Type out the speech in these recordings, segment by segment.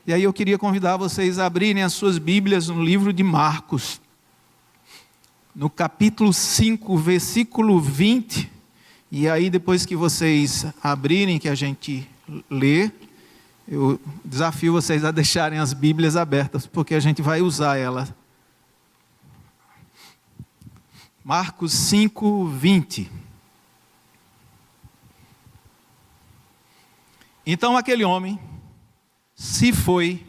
E aí eu queria convidar vocês a abrirem as suas Bíblias no livro de Marcos, no capítulo 5, versículo 20, e aí depois que vocês abrirem, que a gente lê, eu desafio vocês a deixarem as Bíblias abertas, porque a gente vai usar elas. Marcos 5, 20. Então aquele homem se foi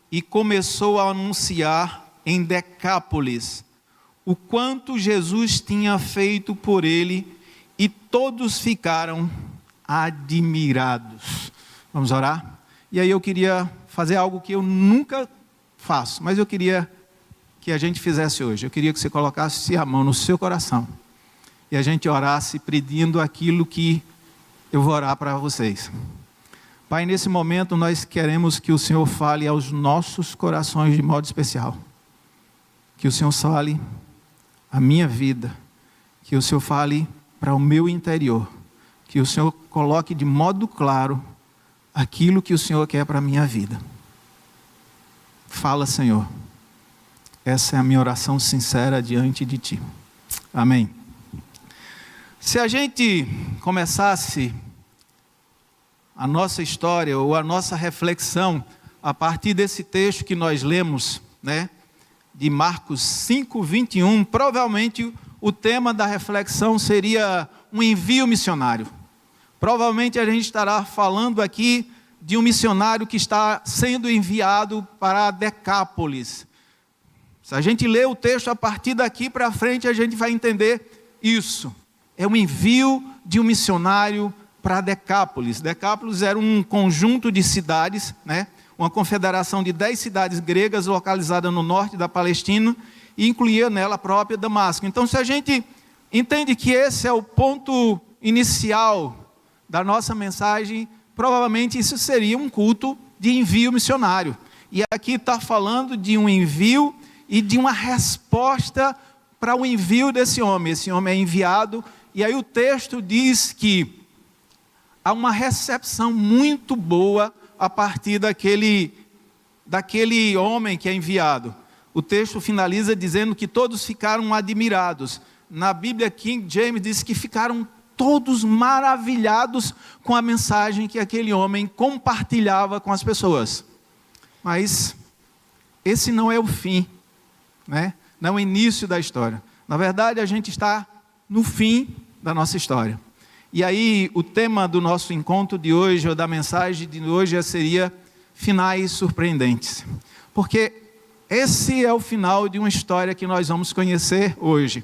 e começou a anunciar em Decápolis o quanto Jesus tinha feito por ele, e todos ficaram admirados. Vamos orar? E aí eu queria fazer algo que eu nunca faço, mas eu queria que a gente fizesse hoje. Eu queria que você colocasse a mão no seu coração e a gente orasse pedindo aquilo que eu vou orar para vocês. Pai, nesse momento nós queremos que o Senhor fale aos nossos corações de modo especial. Que o Senhor fale a minha vida, que o Senhor fale para o meu interior, que o Senhor coloque de modo claro aquilo que o Senhor quer para a minha vida. Fala, Senhor. Essa é a minha oração sincera diante de Ti. Amém. Se a gente começasse a nossa história ou a nossa reflexão a partir desse texto que nós lemos, de Marcos 5, 21, provavelmente o tema da reflexão seria um envio missionário. Provavelmente a gente estará falando aqui de um missionário que está sendo enviado para Decápolis. Se a gente ler o texto a partir daqui para frente, a gente vai entender isso. É um envio de um missionário para Decápolis. Decápolis era um conjunto de cidades, uma confederação de 10 cidades gregas localizada no norte da Palestina, e incluía nela a própria Damasco. Então, se a gente entende que esse é o ponto inicial da nossa mensagem, provavelmente isso seria um culto de envio missionário. E aqui está falando de um envio e de uma resposta para o envio desse homem. Esse homem é enviado, e aí o texto diz que há uma recepção muito boa a partir daquele homem que é enviado. O texto finaliza dizendo que todos ficaram admirados. Na Bíblia King James diz que ficaram todos maravilhados com a mensagem que aquele homem compartilhava com as pessoas. Mas esse não é o fim, não é o início da história. Na verdade, a gente está no fim da nossa história. E aí, o tema do nosso encontro de hoje, ou da mensagem de hoje, seria finais surpreendentes. Porque esse é o final de uma história que nós vamos conhecer hoje.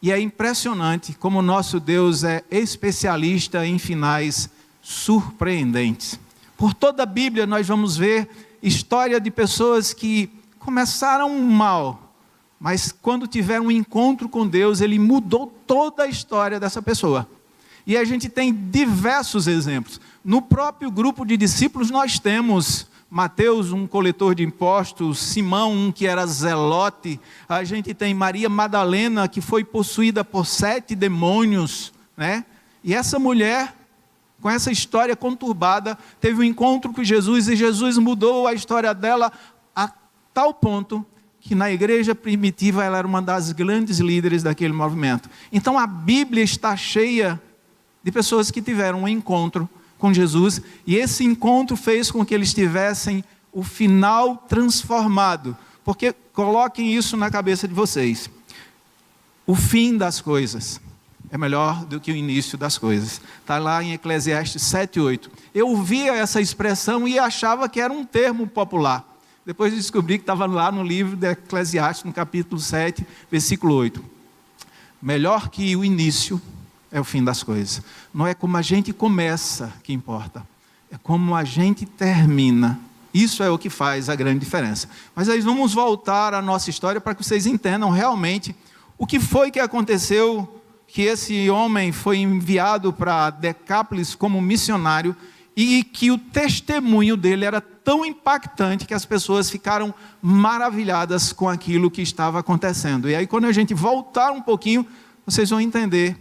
E é impressionante como o nosso Deus é especialista em finais surpreendentes. Por toda a Bíblia nós vamos ver história de pessoas que começaram mal, mas quando tiveram um encontro com Deus, Ele mudou toda a história dessa pessoa. E a gente tem diversos exemplos. No próprio grupo de discípulos nós temos Mateus, um coletor de impostos, Simão, um que era zelote, a gente tem Maria Madalena, que foi possuída por 7 demônios, E essa mulher, com essa história conturbada, teve um encontro com Jesus, e Jesus mudou a história dela a tal ponto que na igreja primitiva ela era uma das grandes líderes daquele movimento. Então a Bíblia está cheia de pessoas que tiveram um encontro com Jesus, e esse encontro fez com que eles tivessem o final transformado, porque coloquem isso na cabeça de vocês, o fim das coisas é melhor do que o início das coisas, está lá em Eclesiastes 7:8, eu ouvia essa expressão e achava que era um termo popular, depois descobri que estava lá no livro de Eclesiastes, no capítulo 7, versículo 8, melhor que o início é o fim das coisas. Não é como a gente começa que importa, é como a gente termina. Isso é o que faz a grande diferença. Mas aí vamos voltar à nossa história para que vocês entendam realmente o que foi que aconteceu, que esse homem foi enviado para Decápolis como missionário, e que o testemunho dele era tão impactante que as pessoas ficaram maravilhadas com aquilo que estava acontecendo. E aí quando a gente voltar um pouquinho, vocês vão entender,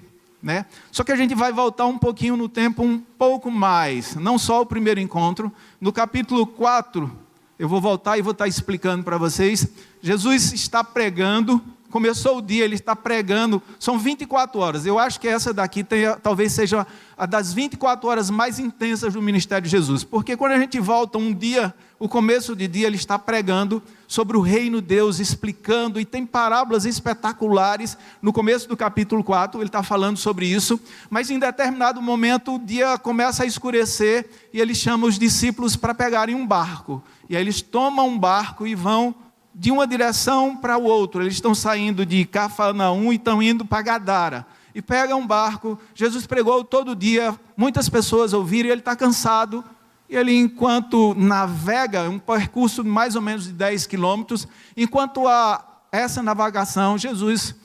Só que a gente vai voltar um pouquinho no tempo, um pouco mais, não só o primeiro encontro. No capítulo 4 eu vou voltar e vou estar explicando para vocês. Jesus está pregando, começou o dia, ele está pregando, são 24 horas. Eu acho que essa daqui talvez seja a das 24 horas mais intensas do ministério de Jesus. Porque quando a gente volta um dia, o começo de dia, ele está pregando sobre o reino de Deus, explicando, e tem parábolas espetaculares. No começo do capítulo 4, ele está falando sobre isso, mas em determinado momento o dia começa a escurecer, e ele chama os discípulos para pegarem um barco. E aí eles tomam um barco e vão de uma direção para o outro. Eles estão saindo de Cafarnaum e estão indo para Gadara. E pegam um barco. Jesus pregou todo dia, muitas pessoas ouviram, e ele está cansado. E ele, enquanto navega, um percurso de mais ou menos de 10 quilômetros, enquanto há essa navegação, Jesus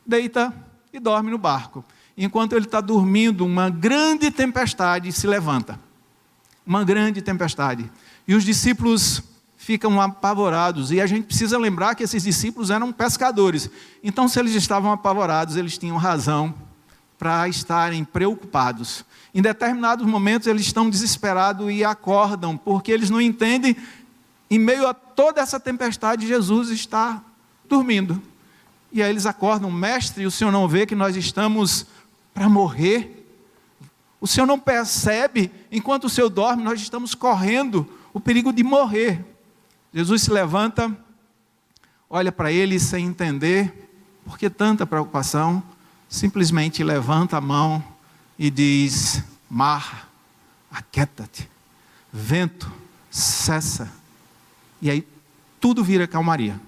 deita e dorme no barco. Enquanto ele está dormindo, uma grande tempestade se levanta. Uma grande tempestade. E os discípulos ficam apavorados, e a gente precisa lembrar que esses discípulos eram pescadores. Então, se eles estavam apavorados, eles tinham razão para estarem preocupados. Em determinados momentos, eles estão desesperados e acordam, porque eles não entendem, em meio a toda essa tempestade, Jesus está dormindo. E aí eles acordam: mestre, o senhor não vê que nós estamos para morrer? O senhor não percebe, enquanto o senhor dorme, nós estamos correndo o perigo de morrer. Jesus se levanta, olha para ele sem entender por que tanta preocupação, simplesmente levanta a mão e diz: mar, aquieta-te, vento, cessa. E aí tudo vira calmaria.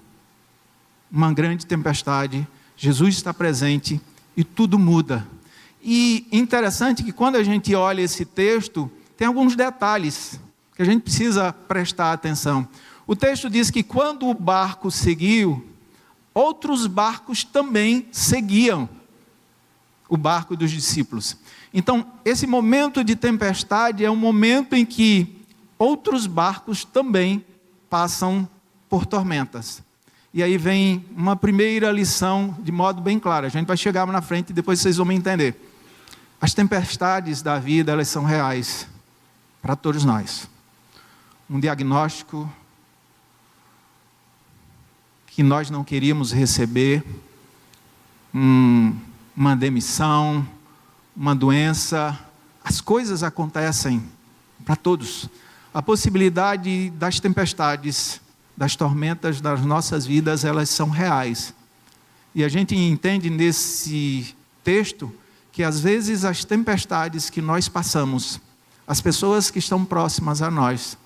Uma grande tempestade, Jesus está presente e tudo muda. E interessante que quando a gente olha esse texto, tem alguns detalhes que a gente precisa prestar atenção. O texto diz que quando o barco seguiu, outros barcos também seguiam o barco dos discípulos. Então, esse momento de tempestade é um momento em que outros barcos também passam por tormentas. E aí vem uma primeira lição de modo bem claro. A gente vai chegar na frente e depois vocês vão me entender. As tempestades da vida, elas são reais para todos nós. Um diagnóstico que nós não queríamos receber, uma demissão, uma doença, as coisas acontecem para todos. A possibilidade das tempestades, das tormentas das nossas vidas, elas são reais. E a gente entende nesse texto que às vezes as tempestades que nós passamos, as pessoas que estão próximas a nós,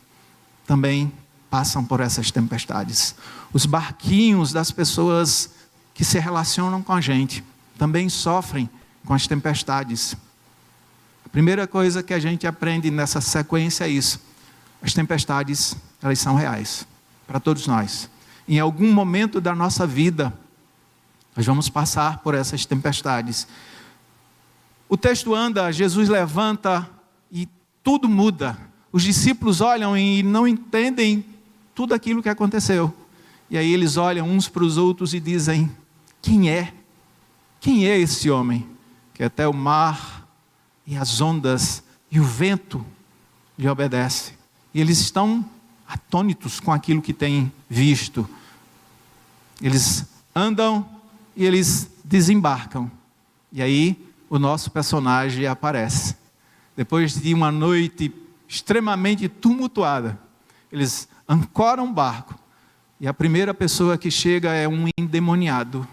também passam por essas tempestades. Os barquinhos das pessoas que se relacionam com a gente também sofrem com as tempestades. A primeira coisa que a gente aprende nessa sequência é isso: as tempestades, elas são reais para todos nós. Em algum momento da nossa vida, nós vamos passar por essas tempestades. O texto anda, Jesus levanta e tudo muda. Os discípulos olham e não entendem tudo aquilo que aconteceu. E aí eles olham uns para os outros e dizem: quem é? Quem é esse homem? Que até o mar e as ondas e o vento lhe obedecem. E eles estão atônitos com aquilo que têm visto. Eles andam e eles desembarcam. E aí o nosso personagem aparece. Depois de uma noite extremamente tumultuada, eles ancoram um barco, e a primeira pessoa que chega é um endemoniado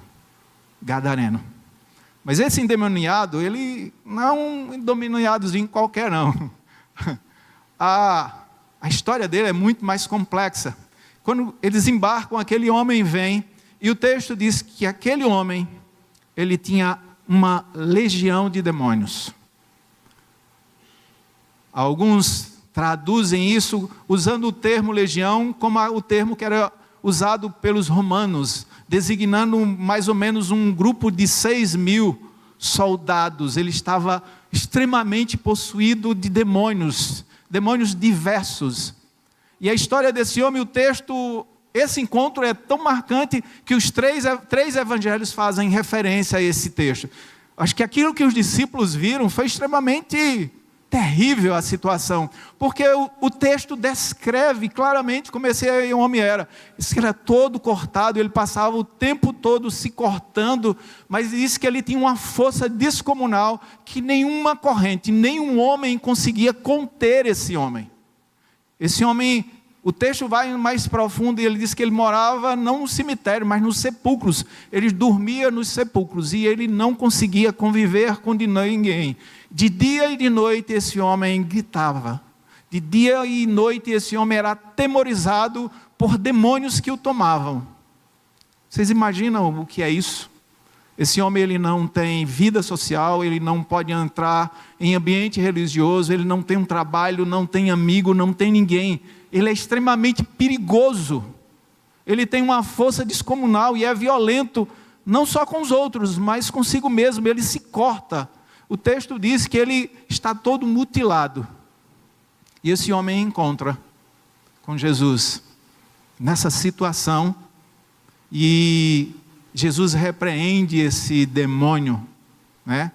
gadareno. Mas esse endemoniado, ele não é um endemoniadozinho qualquer não. A história dele é muito mais complexa. Quando eles embarcam, aquele homem vem, e o texto diz que aquele homem, ele tinha uma legião de demônios. Alguns traduzem isso usando o termo legião como o termo que era usado pelos romanos, designando mais ou menos um grupo de 6.000 soldados. Ele estava extremamente possuído de demônios diversos. E a história desse homem, o texto, esse encontro é tão marcante que os três evangelhos fazem referência a esse texto. Acho que aquilo que os discípulos viram foi extremamente terrível a situação, porque o texto descreve claramente como esse homem era. Esse era todo cortado, ele passava o tempo todo se cortando, mas diz que ele tinha uma força descomunal, que nenhuma corrente, nenhum homem conseguia conter esse homem. Esse homem, o texto vai mais profundo e ele diz que ele morava não no cemitério, mas nos sepulcros. Ele dormia nos sepulcros e ele não conseguia conviver com ninguém. De dia e de noite esse homem gritava. De dia e noite esse homem era atemorizado por demônios que o tomavam. Vocês imaginam o que é isso? Esse homem ele não tem vida social, ele não pode entrar em ambiente religioso, ele não tem um trabalho, não tem amigo, não tem ninguém. Ele é extremamente perigoso. Ele tem uma força descomunal e é violento, não só com os outros, mas consigo mesmo. Ele se corta. O texto diz que ele está todo mutilado. E esse homem encontra com Jesus nessa situação. E Jesus repreende esse demônio, né?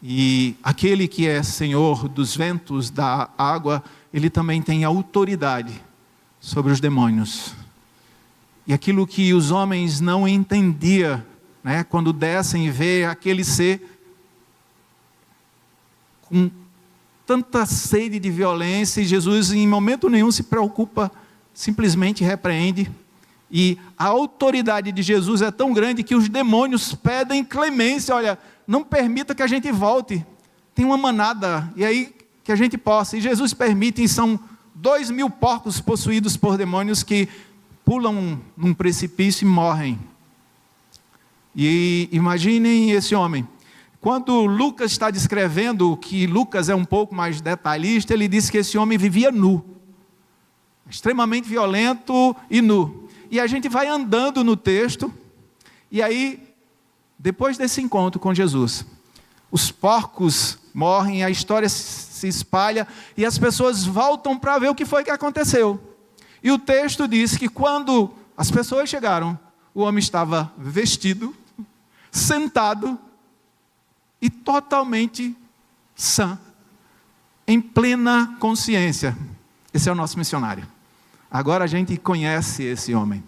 E aquele que é Senhor dos ventos, da água, ele também tem autoridade sobre os demônios. E aquilo que os homens não entendiam, né? Quando descem e vê aquele ser com tanta sede de violência, e Jesus em momento nenhum se preocupa, simplesmente repreende. E a autoridade de Jesus é tão grande que os demônios pedem clemência. Olha, não permita que a gente volte. Tem uma manada, e aí que a gente possa. E Jesus permite, e são 2.000 porcos possuídos por demônios que pulam num precipício e morrem. E imaginem esse homem. Quando Lucas está descrevendo, que Lucas é um pouco mais detalhista, ele diz que esse homem vivia nu. Extremamente violento e nu. E a gente vai andando no texto, e aí, depois desse encontro com Jesus, os porcos morrem, a história se espalha, e as pessoas voltam para ver o que foi que aconteceu. E o texto diz que quando as pessoas chegaram, o homem estava vestido, sentado, e totalmente sã, em plena consciência. Esse é o nosso missionário. Agora a gente conhece esse homem.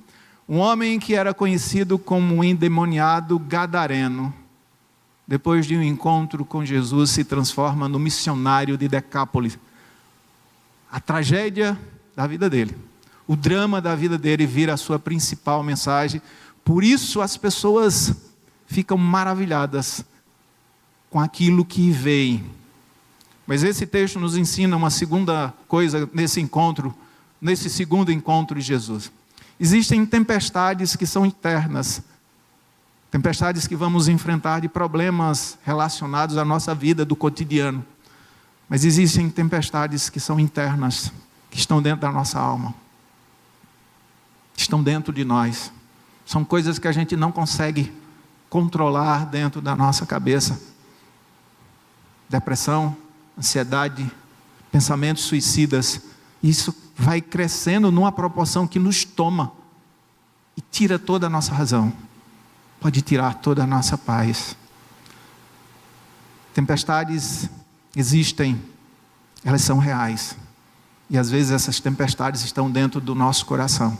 Um homem que era conhecido como um endemoniado gadareno. Depois de um encontro com Jesus, se transforma no missionário de Decápolis. A tragédia da vida dele, o drama da vida dele vira a sua principal mensagem. Por isso as pessoas ficam maravilhadas com aquilo que veem. Mas esse texto nos ensina uma segunda coisa nesse segundo encontro de Jesus. Existem tempestades que são internas, tempestades que vamos enfrentar de problemas relacionados à nossa vida do cotidiano. Mas existem tempestades que são internas, que estão dentro da nossa alma, estão dentro de nós. São coisas que a gente não consegue controlar dentro da nossa cabeça. Depressão, ansiedade, pensamentos suicidas. Isso vai crescendo numa proporção que nos toma e tira toda a nossa razão. Pode tirar toda a nossa paz. Tempestades existem, elas são reais. E às vezes essas tempestades estão dentro do nosso coração.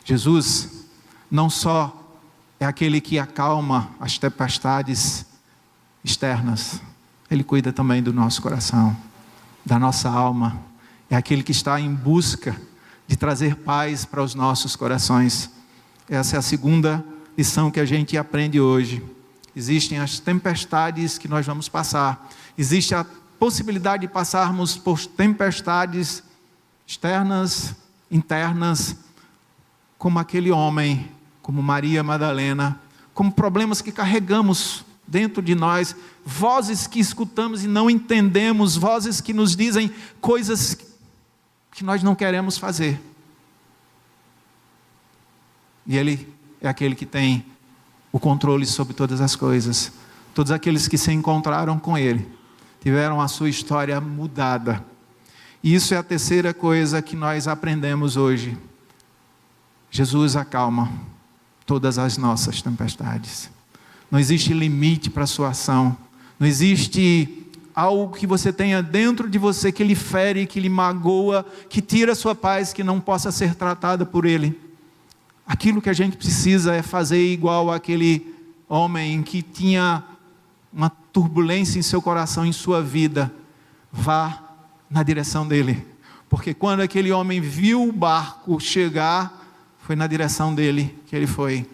Jesus não só é aquele que acalma as tempestades externas, Ele cuida também do nosso coração, da nossa alma. É aquele que está em busca de trazer paz para os nossos corações. Essa é a segunda lição que a gente aprende hoje. Existem as tempestades que nós vamos passar. Existe a possibilidade de passarmos por tempestades externas, internas, como aquele homem, como Maria Madalena, como problemas que carregamos dentro de nós, vozes que escutamos e não entendemos, vozes que nos dizem coisas que nós não queremos fazer. E Ele é aquele que tem o controle sobre todas as coisas. Todos aqueles que se encontraram com Ele tiveram a sua história mudada. E isso é a terceira coisa que nós aprendemos hoje. Jesus acalma todas as nossas tempestades. Não existe limite para a sua ação. Não existe algo que você tenha dentro de você que lhe fere, que lhe magoa, que tira a sua paz, que não possa ser tratada por ele. Aquilo que a gente precisa é fazer igual aquele homem que tinha uma turbulência em seu coração, em sua vida. Vá na direção dele. Porque quando aquele homem viu o barco chegar, foi na direção dele que ele foi.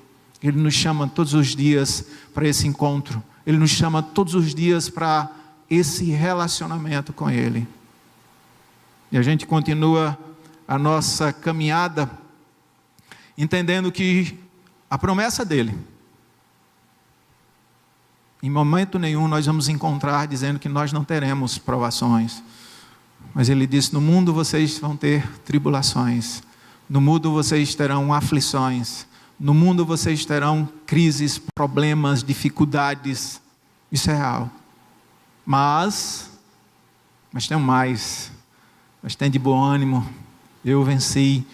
Ele nos chama todos os dias para esse encontro. Ele nos chama todos os dias para esse relacionamento com ele. E a gente continua a nossa caminhada, entendendo que a promessa dele, em momento nenhum nós vamos encontrar dizendo que nós não teremos provações. Mas ele disse: no mundo vocês vão ter tribulações, no mundo vocês terão aflições, no mundo vocês terão crises, problemas, dificuldades. Isso é real. Mas tem mais. Mas tem de bom ânimo. Eu venci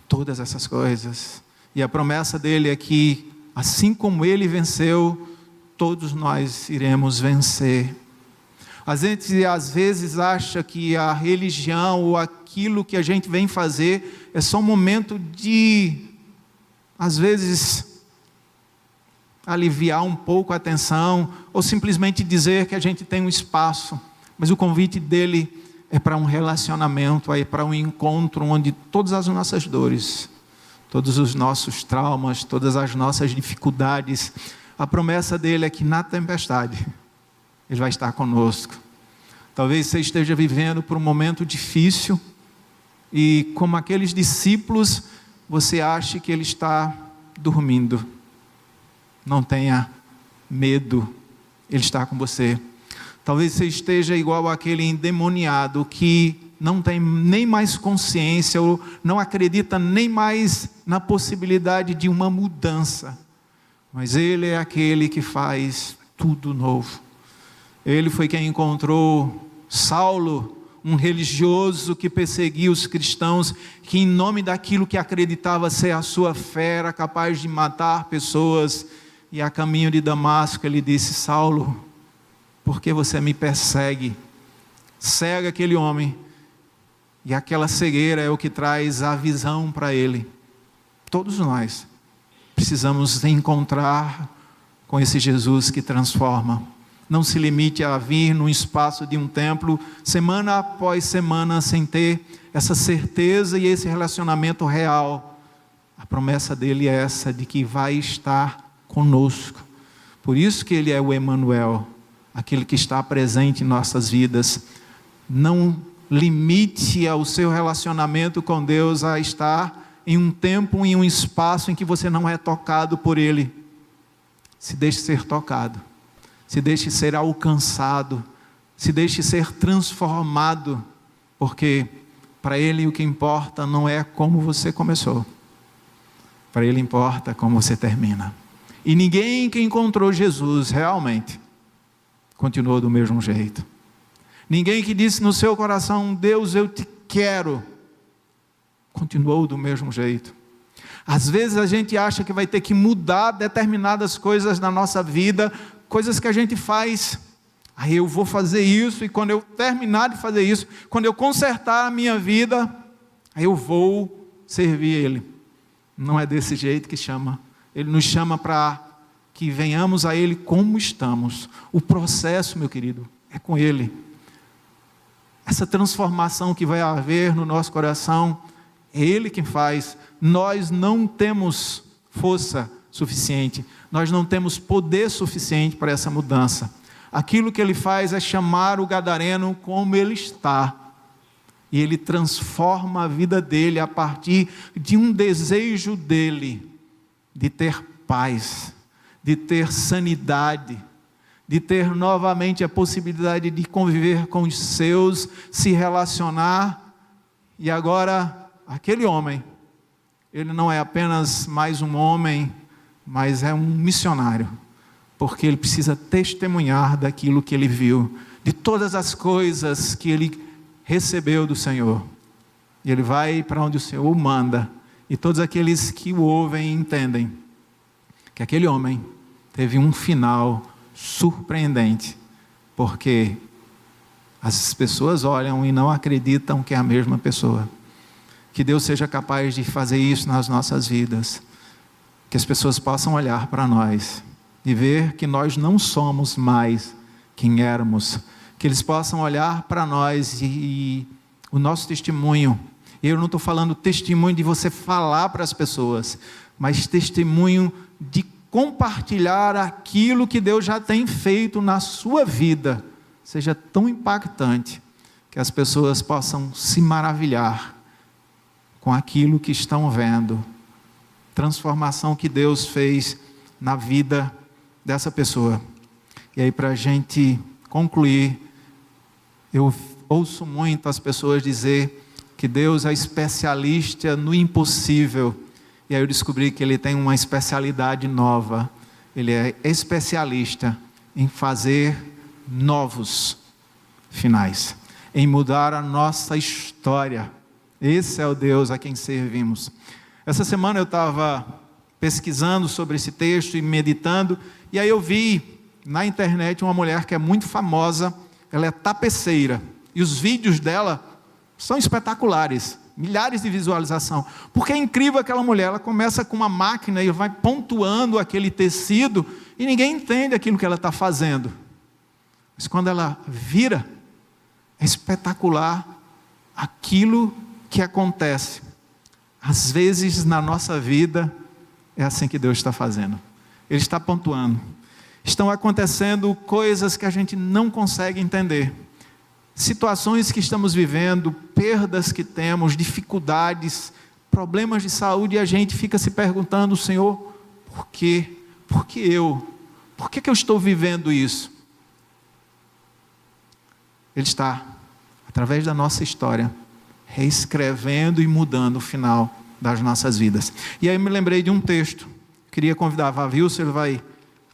todas essas coisas. E a promessa dele é que, assim como ele venceu, todos nós iremos vencer. A gente às vezes acha que a religião ou aquilo que a gente vem fazer é só um momento de, às vezes, aliviar um pouco a tensão, ou simplesmente dizer que a gente tem um espaço. Mas o convite dele é para um relacionamento, é para um encontro onde todas as nossas dores, todos os nossos traumas, todas as nossas dificuldades, a promessa dele é que na tempestade ele vai estar conosco. Talvez você esteja vivendo por um momento difícil e, como aqueles discípulos, você ache que ele está dormindo. Não tenha medo, ele está com você. Talvez você esteja igual àquele endemoniado que não tem nem mais consciência ou não acredita nem mais na possibilidade de uma mudança. Mas ele é aquele que faz tudo novo. Ele foi quem encontrou Saulo, um religioso que perseguia os cristãos, que em nome daquilo que acreditava ser a sua fé, era capaz de matar pessoas. E a caminho de Damasco ele disse: Saulo, por que você me persegue? Cega aquele homem. E aquela cegueira é o que traz a visão para ele. Todos nós precisamos encontrar com esse Jesus que transforma. Não se limite a vir no espaço de um templo, semana após semana, sem ter essa certeza e esse relacionamento real. A promessa dele é essa, de que vai estar conosco. Por isso que ele é o Emanuel, aquele que está presente em nossas vidas. Não limite o seu relacionamento com Deus a estar em um tempo, em um espaço em que você não é tocado por ele. Se deixe ser tocado. Se deixe ser alcançado, se deixe ser transformado, porque para ele o que importa não é como você começou, para ele importa como você termina. E ninguém que encontrou Jesus realmente continuou do mesmo jeito. Ninguém que disse no seu coração: Deus, eu te quero, continuou do mesmo jeito. Às vezes a gente acha que vai ter que mudar determinadas coisas na nossa vida, coisas que a gente faz. Aí eu vou fazer isso, e quando eu terminar de fazer isso, quando eu consertar a minha vida, aí eu vou servir Ele. Não é desse jeito que chama. Ele nos chama para que venhamos a Ele como estamos. O processo, meu querido, é com Ele. Essa transformação que vai haver no nosso coração, é Ele quem faz. Nós não temos força suficiente, nós não temos poder suficiente para essa mudança. Aquilo que ele faz é chamar o gadareno como ele está, e ele transforma a vida dele a partir de um desejo dele, de ter paz, de ter sanidade, de ter novamente a possibilidade de conviver com os seus, se relacionar. E agora, aquele homem, ele não é apenas mais um homem, mas é um missionário, porque ele precisa testemunhar daquilo que ele viu, de todas as coisas que ele recebeu do Senhor. E ele vai para onde o Senhor o manda, e todos aqueles que o ouvem entendem que aquele homem teve um final surpreendente, porque As pessoas olham e não acreditam que é a mesma pessoa. Que Deus seja capaz de fazer isso nas nossas vidas. Que as pessoas possam olhar para nós e ver que nós não somos mais quem éramos. Que eles possam olhar para nós e o nosso testemunho. Eu não estou falando testemunho de você falar para as pessoas, mas testemunho de compartilhar aquilo que Deus já tem feito na sua vida. Seja tão impactante que as pessoas possam se maravilhar com aquilo que estão vendo. Transformação que Deus fez na vida dessa pessoa. E aí, para a gente concluir, eu ouço muito as pessoas dizer que Deus é especialista no impossível. E aí eu descobri que Ele tem uma especialidade nova. Ele é especialista em fazer novos finais, em mudar a nossa história. Esse é o Deus a quem servimos. Essa semana eu estava pesquisando sobre esse texto e meditando, e aí eu vi na internet uma mulher que é muito famosa. Ela é tapeceira, e os vídeos dela são espetaculares, milhares de visualização, porque é incrível aquela mulher. Ela começa com uma máquina e vai pontuando aquele tecido, e ninguém entende aquilo que ela está fazendo, mas quando ela vira, é espetacular aquilo que acontece. Às vezes na nossa vida, é assim que Deus está fazendo. Ele está pontuando. Estão acontecendo coisas que a gente não consegue entender. Situações que estamos vivendo, perdas que temos, dificuldades, problemas de saúde, e a gente fica se perguntando: Senhor, por quê? Por que eu? Por que eu estou vivendo isso? Ele está, através da nossa história, reescrevendo e mudando o final das nossas vidas. E aí eu me lembrei de um texto. Queria convidar a Vavilson, ele vai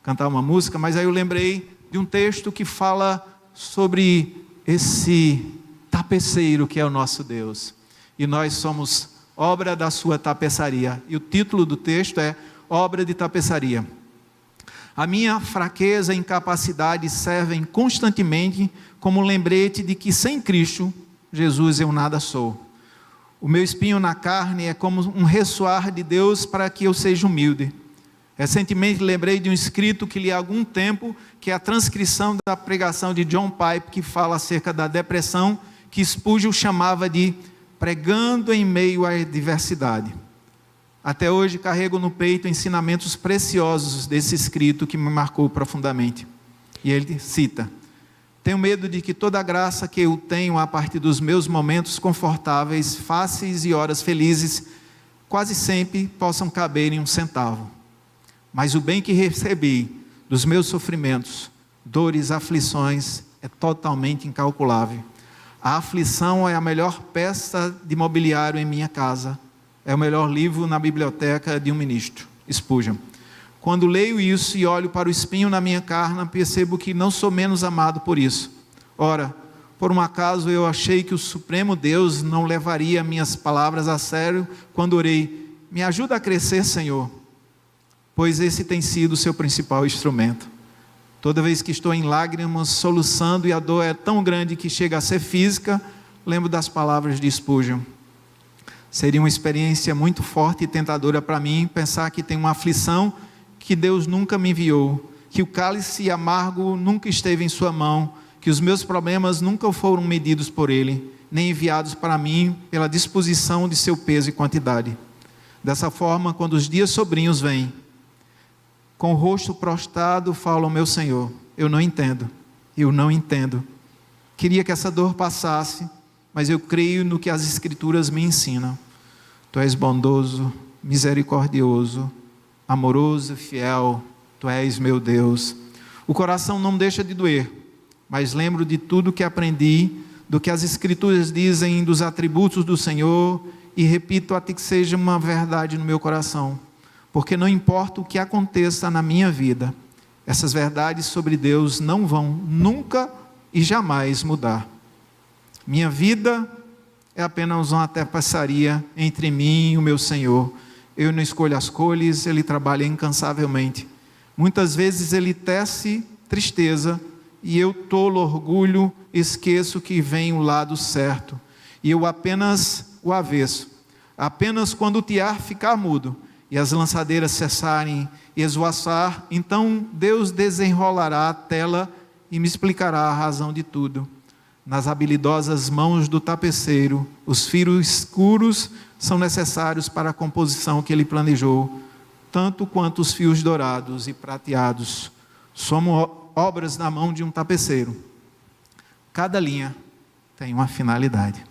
cantar uma música, mas aí eu lembrei de um texto que fala sobre esse tapeceiro que é o nosso Deus. E nós somos obra da sua tapeçaria. E o título do texto é Obra de Tapeçaria. A minha fraqueza e incapacidade servem constantemente como lembrete de que sem Cristo Jesus eu nada sou. O meu espinho na carne é como um ressoar de Deus para que eu seja humilde. Recentemente lembrei de um escrito que li há algum tempo, que é a transcrição da pregação de John Piper, que fala acerca da depressão, que Spurgeon chamava de pregando em meio à adversidade. Até hoje carrego no peito ensinamentos preciosos desse escrito que me marcou profundamente. E ele cita: tenho medo de que toda a graça que eu tenho a partir dos meus momentos confortáveis, fáceis e horas felizes, quase sempre possam caber em um centavo. Mas o bem que recebi dos meus sofrimentos, dores, aflições, é totalmente incalculável. A aflição é a melhor peça de mobiliário em minha casa. É o melhor livro na biblioteca de um ministro. Spurgeon. Quando leio isso e olho para o espinho na minha carne, percebo que não sou menos amado por isso. Ora, por um acaso eu achei que o Supremo Deus não levaria minhas palavras a sério quando orei: me ajuda a crescer, Senhor, pois esse tem sido o seu principal instrumento. Toda vez que estou em lágrimas, soluçando, e a dor é tão grande que chega a ser física, lembro das palavras de Spurgeon. Seria uma experiência muito forte e tentadora para mim pensar que tem uma aflição que Deus nunca me enviou, que o cálice amargo nunca esteve em sua mão, que os meus problemas nunca foram medidos por Ele, nem enviados para mim pela disposição de seu peso e quantidade. Dessa forma, quando os dias sobrinhos vêm, com o rosto prostrado, falo ao meu Senhor: eu não entendo. Queria que essa dor passasse, mas eu creio no que as Escrituras me ensinam. Tu és bondoso, misericordioso, amoroso e fiel. Tu és meu Deus. O coração não deixa de doer, mas lembro de tudo que aprendi, do que as Escrituras dizem dos atributos do Senhor, e repito até que seja uma verdade no meu coração. Porque não importa o que aconteça na minha vida, essas verdades sobre Deus não vão nunca e jamais mudar. Minha vida é apenas uma tapeçaria entre mim e o meu Senhor. Eu não escolho as cores, Ele trabalha incansavelmente. Muitas vezes Ele tece tristeza e eu, tolo orgulho, esqueço que vem o lado certo, e eu apenas o avesso. Apenas quando o tiar ficar mudo, e as lançadeiras cessarem e esvoaçar, então Deus desenrolará a tela e me explicará a razão de tudo. Nas habilidosas mãos do tapeceiro, os fios escuros são necessários para a composição que ele planejou, tanto quanto os fios dourados e prateados. Somos obras na mão de um tapeceiro. Cada linha tem uma finalidade.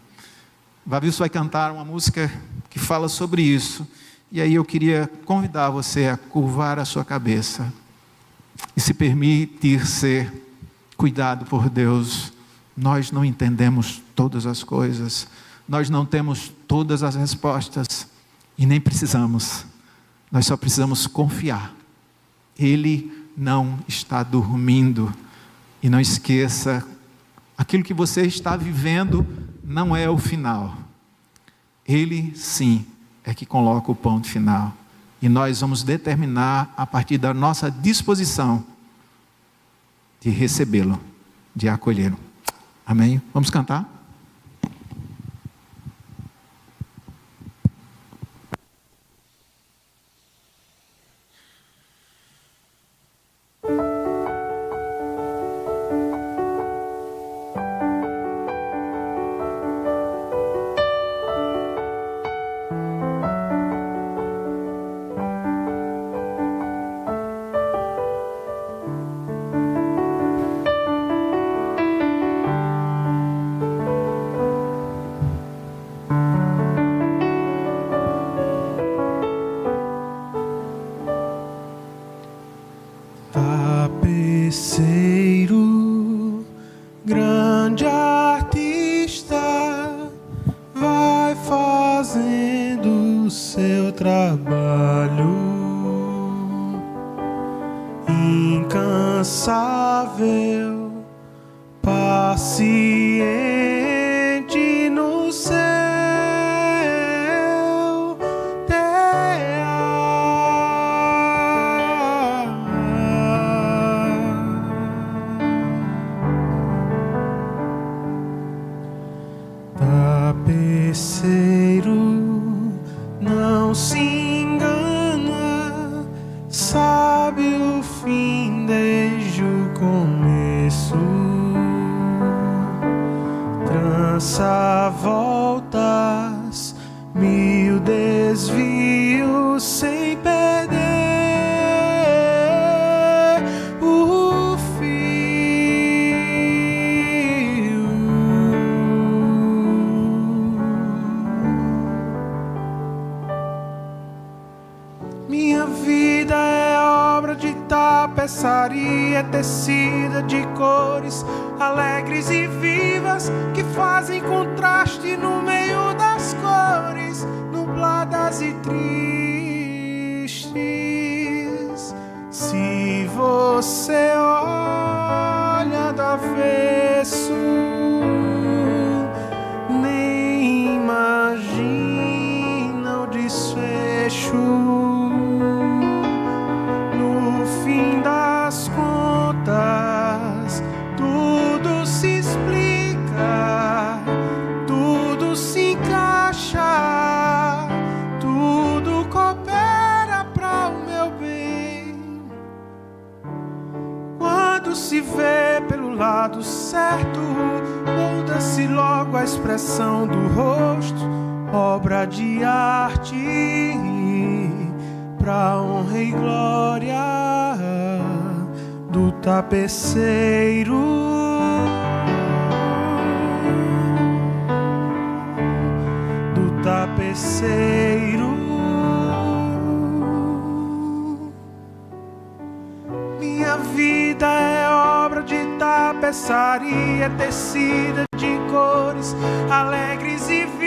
Vavilson vai cantar uma música que fala sobre isso. E aí eu queria convidar você a curvar a sua cabeça e se permitir ser cuidado por Deus. Nós não entendemos todas as coisas, nós não temos todas as respostas e nem precisamos. Nós só precisamos confiar. Ele não está dormindo. E não esqueça, aquilo que você está vivendo não é o final. Ele sim é que coloca o ponto final. E nós vamos determinar a partir da nossa disposição de recebê-lo, de acolhê-lo. Amém? Vamos cantar? Tapeceiro, grande artista, vai fazendo o seu trabalho, incansável, paciente no céu. Tapeceiro, não se engana, sabe o fim desde o começo. Trança voltas, mil desvios sem perder o fio. Minha vida é obra de tapeçaria, tecida de cores alegres e vivas, que fazem contraste no meio das cores nubladas e tristes. Se você olha do avesso, nem imagina o desfecho. No fim das contas, tudo se explica, tudo se encaixa, tudo coopera para o meu bem. Quando se vê pelo lado certo, muda-se logo a expressão do rosto, obra de arte, pra honra e glória do tapeceiro. Do tapeceiro. Minha vida é obra de tapeçaria, tecida de cores alegres e vivas,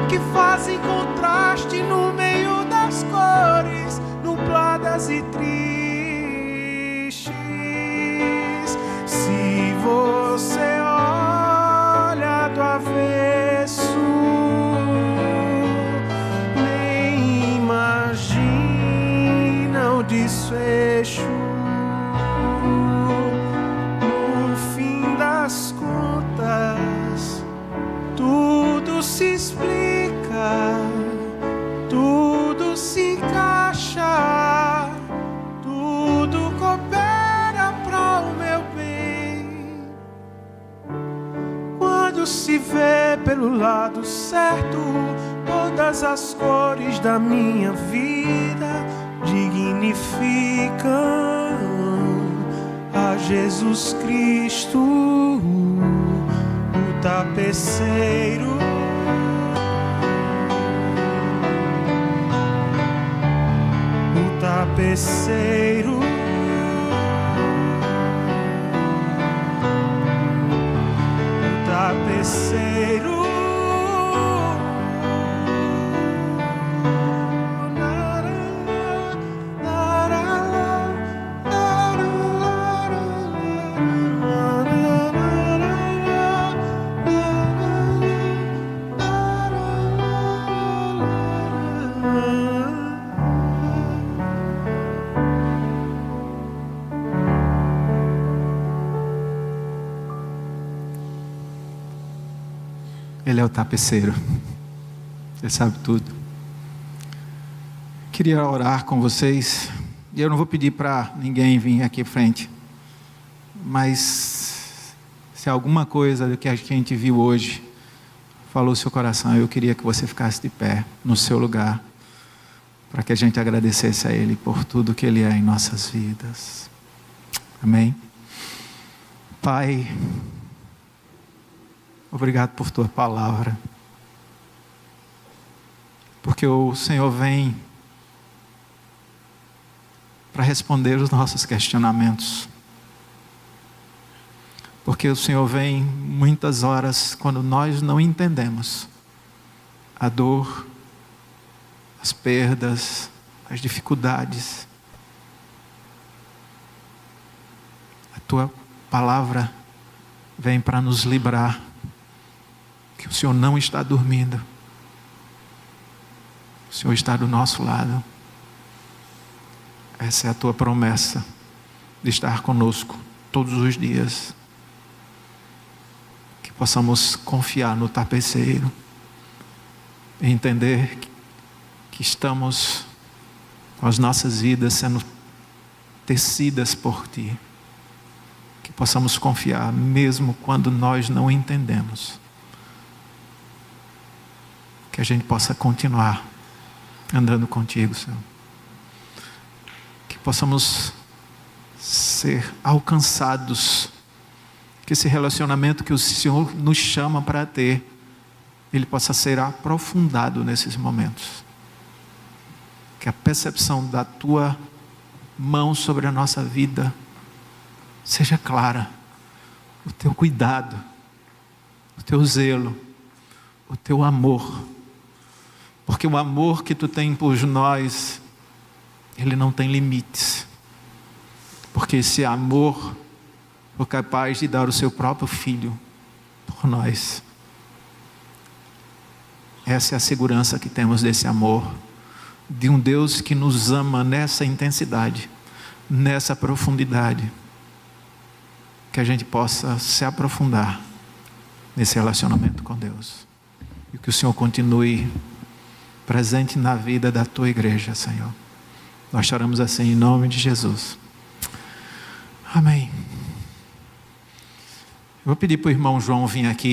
que fazem contraste no meio das cores nubladas e tristes. Se você olha do avesso, nem imagina o desfecho. se explica, tudo se encaixa, tudo coopera para o meu bem. Quando se vê pelo lado certo, todas as cores da minha vida dignificam a Jesus Cristo, o tapeceiro. O tapeceiro. O tapeceiro. Ele é o tapeceiro. Ele sabe tudo. Queria orar com vocês. E eu não vou pedir para ninguém vir aqui à frente. Mas se alguma coisa do que a gente viu hoje falou seu coração, eu queria que você ficasse de pé no seu lugar, para que a gente agradecesse a Ele por tudo que Ele é em nossas vidas. Amém? Pai, obrigado por Tua palavra, porque o Senhor vem para responder os nossos questionamentos, porque o Senhor vem muitas horas quando nós não entendemos a dor, as perdas, as dificuldades. A Tua palavra vem para nos livrar, que o Senhor não está dormindo, o Senhor está do nosso lado. Essa é a Tua promessa de estar conosco todos os dias, que possamos confiar no tapeceiro e entender que estamos com as nossas vidas sendo tecidas por Ti, que possamos confiar mesmo quando nós não entendemos, que a gente possa continuar andando contigo, Senhor. Que possamos ser alcançados, que esse relacionamento que o Senhor nos chama para ter, ele possa ser aprofundado nesses momentos. Que a percepção da Tua mão sobre a nossa vida seja clara. O Teu cuidado, o Teu zelo, o Teu amor. Porque o amor que Tu tem por nós, ele não tem limites. Porque esse amor foi capaz de dar o Seu próprio Filho por nós. Essa é a segurança que temos desse amor, de um Deus que nos ama nessa intensidade, nessa profundidade. Que a gente possa se aprofundar nesse relacionamento com Deus. E que o Senhor continue presente na vida da Tua igreja, Senhor. Nós choramos assim em nome de Jesus. Amém. Eu vou pedir para o irmão João vir aqui.